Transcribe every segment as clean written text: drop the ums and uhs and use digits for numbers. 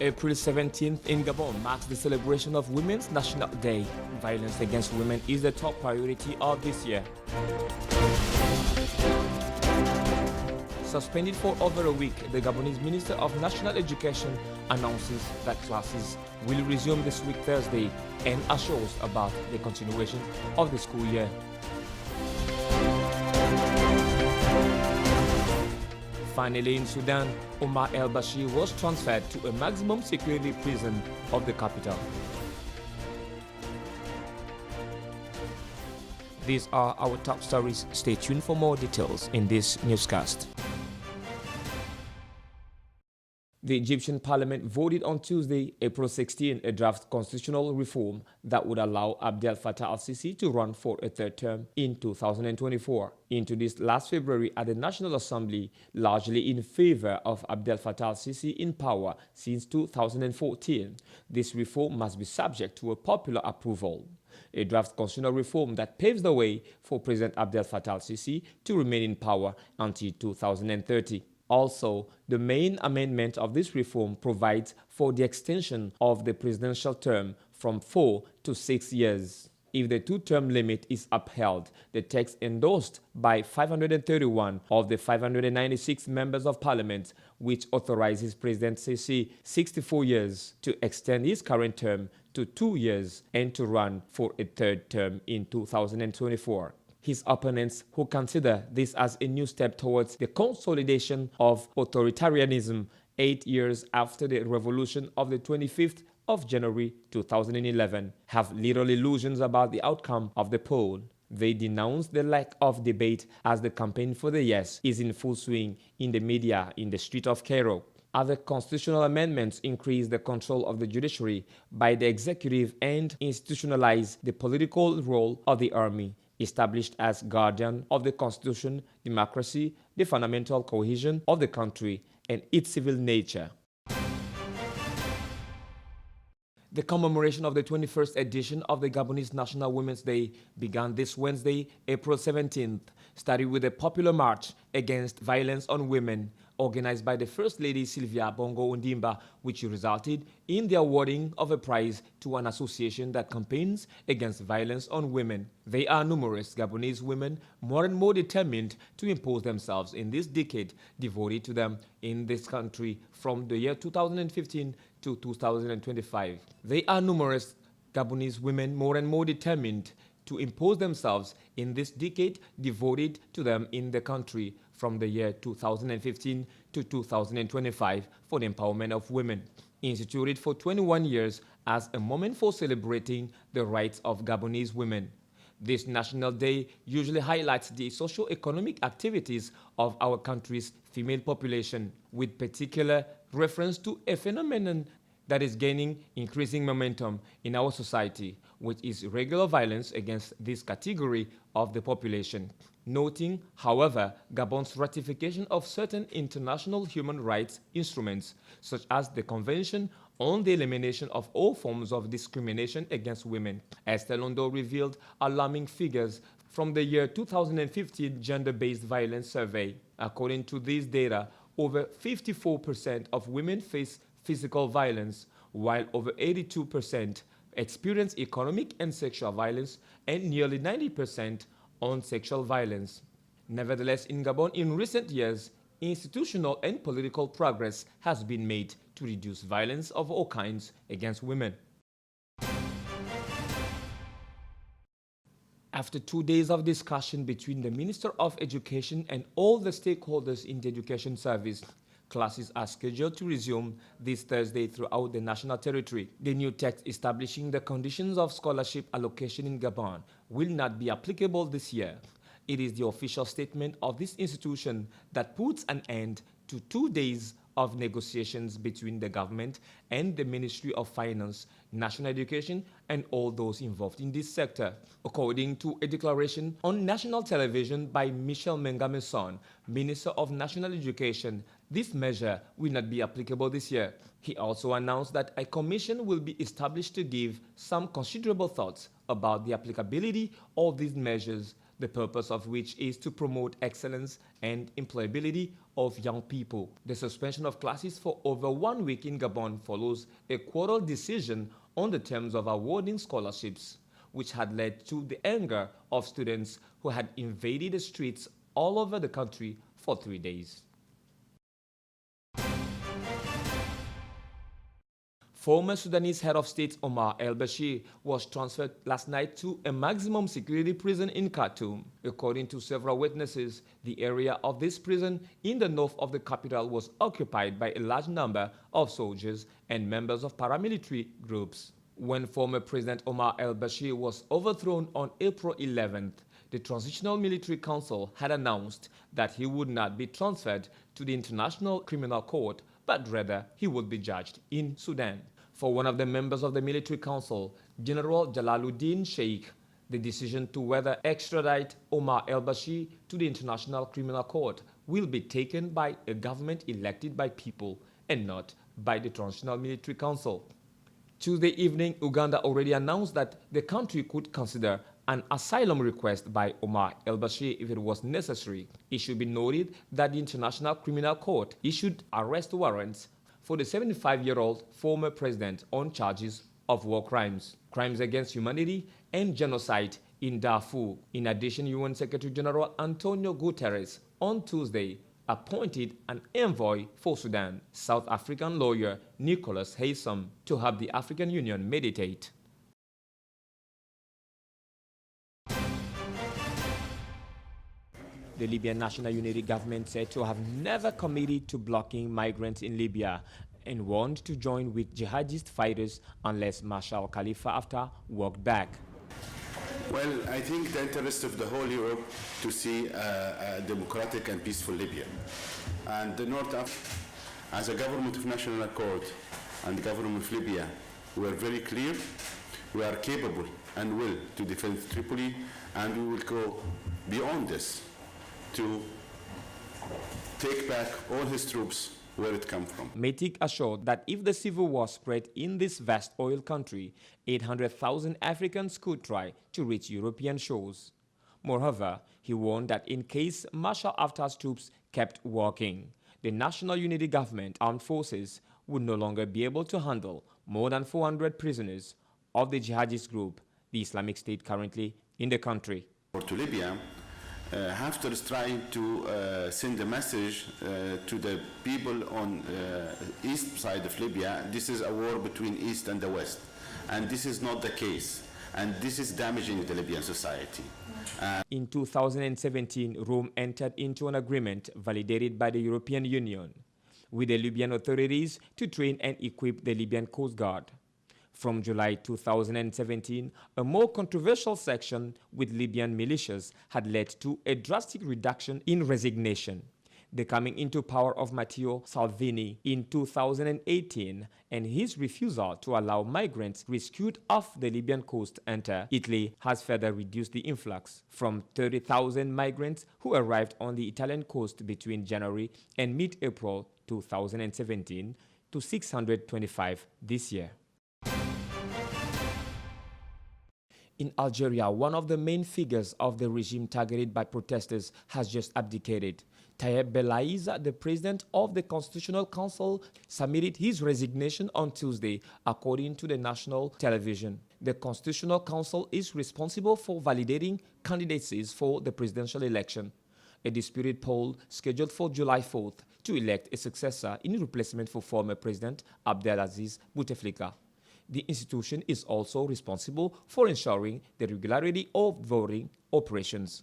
April 17th in Gabon marks the celebration of Women's National Day. Violence against women is the top priority of this year. Suspended for over a week, the Gabonese Minister of National Education announces that classes will resume this week Thursday and assures about the continuation of the school year. Finally, in Sudan, Omar el-Bashir was transferred to a maximum security prison of the capital. These are our top stories. Stay tuned for more details in this newscast. The Egyptian parliament voted on Tuesday, April 16, a draft constitutional reform that would allow Abdel Fattah al-Sisi to run for a third term in 2024. Introduced last February at the National Assembly, largely in favor of Abdel Fattah al-Sisi in power since 2014. This reform must be subject to a popular approval. A draft constitutional reform that paves the way for President Abdel Fattah al-Sisi to remain in power until 2030. Also, the main amendment of this reform provides for the extension of the presidential term from 4 to 6 years. If the two-term limit is upheld, the text endorsed by 531 of the 596 members of parliament, which authorizes President Sisi 64 years to extend his current term to 2 years and to run for a third term in 2024. His opponents, who consider this as a new step towards the consolidation of authoritarianism 8 years after the revolution of the 25th of January 2011, have little illusions about the outcome of the poll. They denounce the lack of debate as the campaign for the yes is in full swing in the media in the street of Cairo. Other constitutional amendments increase the control of the judiciary by the executive and institutionalize the political role of the army, established as guardian of the constitution, democracy, the fundamental cohesion of the country, and its civil nature. The commemoration of the 21st edition of the Gabonese National Women's Day began this Wednesday, April 17th, starting with a popular march against violence on women, organized by the First Lady Sylvia Bongo Ondimba, which resulted in the awarding of a prize to an association that campaigns against violence on women. They are numerous Gabonese women, more and more determined to impose themselves in this decade devoted to them in this country from the year 2015 to 2025. They are numerous Gabonese women, more and more determined to impose themselves in this decade devoted to them in the country from the year 2015 to 2025 for the empowerment of women. Instituted for 21 years as a moment for celebrating the rights of Gabonese women. This National Day usually highlights the socio-economic activities of our country's female population, with particular reference to a phenomenon that is gaining increasing momentum in our society, which is regular violence against this category of the population. Noting, however, Gabon's ratification of certain international human rights instruments, such as the Convention on the Elimination of All Forms of Discrimination Against Women. Esther Londo revealed alarming figures from the year 2015 Gender-Based Violence Survey. According to these data, over 54% of women face physical violence, while over 82% experience economic and sexual violence, and nearly 90% on sexual violence. Nevertheless, in Gabon in recent years, institutional and political progress has been made to reduce violence of all kinds against women. After 2 days of discussion between the Minister of Education and all the stakeholders in the education service, classes are scheduled to resume this Thursday throughout the national territory. The new text establishing the conditions of scholarship allocation in Gabon will not be applicable this year. It is the official statement of this institution that puts an end to 2 days of negotiations between the government and the Ministry of Finance, National Education, and all those involved in this sector. According to a declaration on national television by Michel Mengameson, Minister of National Education, this measure will not be applicable this year. He also announced that a commission will be established to give some considerable thoughts about the applicability of these measures the purpose of which is to promote excellence and employability of young people. The suspension of classes for over 1 week in Gabon follows a quarrel decision on the terms of awarding scholarships, which had led to the anger of students who had invaded the streets all over the country for 3 days. Former Sudanese head of state Omar el-Bashir was transferred last night to a maximum security prison in Khartoum. According to several witnesses, the area of this prison in the north of the capital was occupied by a large number of soldiers and members of paramilitary groups. When former President Omar el-Bashir was overthrown on April 11th, the Transitional Military Council had announced that he would not be transferred to the International Criminal Court, but rather he would be judged in Sudan. For one of the members of the Military Council, General Jalaluddin Sheikh, the decision to whether extradite Omar el-Bashir to the International Criminal Court will be taken by a government elected by people and not by the Transitional Military Council. Tuesday evening, Uganda already announced that the country could consider an asylum request by Omar el-Bashir if it was necessary. It should be noted that the International Criminal Court issued arrest warrants for the 75-year-old former president on charges of war crimes, crimes against humanity, and genocide in Darfur. In addition, UN Secretary General Antonio Guterres on Tuesday appointed an envoy for Sudan, South African lawyer Nicholas Haysom, to help the African Union mediate. The Libyan National Unity Government said to have never committed to blocking migrants in Libya and warned to join with jihadist fighters unless Marshal Khalifa Haftar walked back. Well, I think the interest of the whole Europe to see a democratic and peaceful Libya. And the North Africa, as a government of national accord and the government of Libya, we are very clear. We are capable and will to defend Tripoli, and we will go beyond this to take back all his troops where it come from. Metik assured that if the civil war spread in this vast oil country, 800,000 Africans could try to reach European shores. Moreover, he warned that in case Marshal Haftar's troops kept walking, the National Unity Government armed forces would no longer be able to handle more than 400 prisoners of the jihadist group, the Islamic State, currently in the country. To Libya, Haftar is trying to send a message to the people on east side of Libya. This is a war between East and the West, and this is not the case, and this is damaging the Libyan society. In 2017, Rome entered into an agreement validated by the European Union with the Libyan authorities to train and equip the Libyan Coast Guard. From July 2017, a more controversial section with Libyan militias had led to a drastic reduction in resignation. The coming into power of Matteo Salvini in 2018 and his refusal to allow migrants rescued off the Libyan coast enter Italy has further reduced the influx from 30,000 migrants who arrived on the Italian coast between January and mid-April 2017 to 625 this year. In Algeria, one of the main figures of the regime targeted by protesters has just abdicated. Tayeb Belaiza, the president of the Constitutional Council, submitted his resignation on Tuesday, according to the national television. The Constitutional Council is responsible for validating candidacies for the presidential election. A disputed poll scheduled for July 4th to elect a successor in replacement for former President Abdelaziz Bouteflika. The institution is also responsible for ensuring the regularity of voting operations.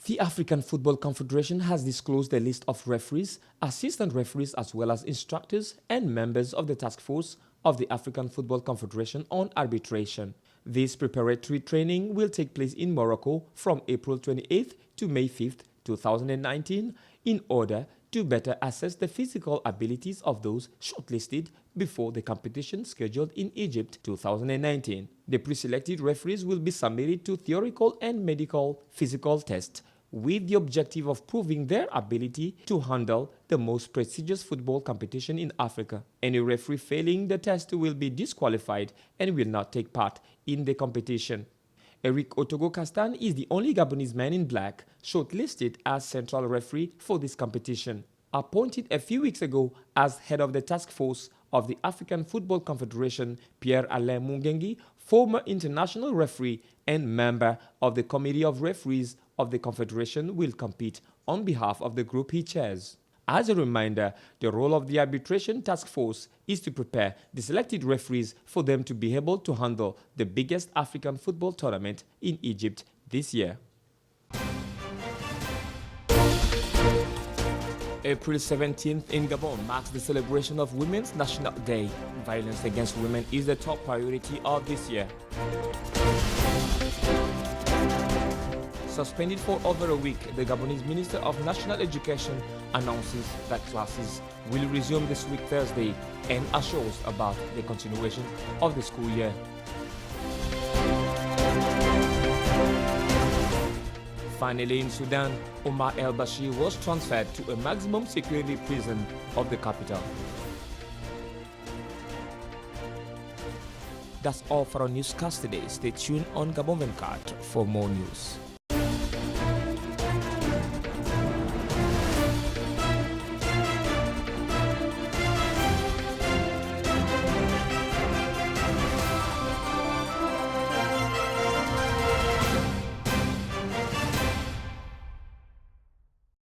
The African Football Confederation has disclosed a list of referees, assistant referees, as well as instructors and members of the task force of the African Football Confederation on arbitration. This preparatory training will take place in Morocco from April 28th to May 5th, 2019, in order to better assess the physical abilities of those shortlisted before the competition scheduled in Egypt 2019. The pre-selected referees will be submitted to theoretical and medical physical tests with the objective of proving their ability to handle the most prestigious football competition in Africa. Any referee failing the test will be disqualified and will not take part in the competition. Eric Otogo Kastan is the only Gabonese man in black shortlisted as central referee for this competition. Appointed a few weeks ago as head of the task force of the African Football Confederation, Pierre-Alain Mungengi, former international referee and member of the Committee of Referees of the Confederation, will compete on behalf of the group he chairs. As a reminder, the role of the arbitration task force is to prepare the selected referees for them to be able to handle the biggest African football tournament in Egypt this year. April 17th in Gabon marks the celebration of Women's National Day. Violence against women is the top priority of this year. Suspended for over a week, the Gabonese Minister of National Education announces that classes will resume this week Thursday and assures about the continuation of the school year. Finally, in Sudan, Omar el-Bashir was transferred to a maximum security prison of the capital. That's all for our newscast today. Stay tuned on Gabon 24 for more news.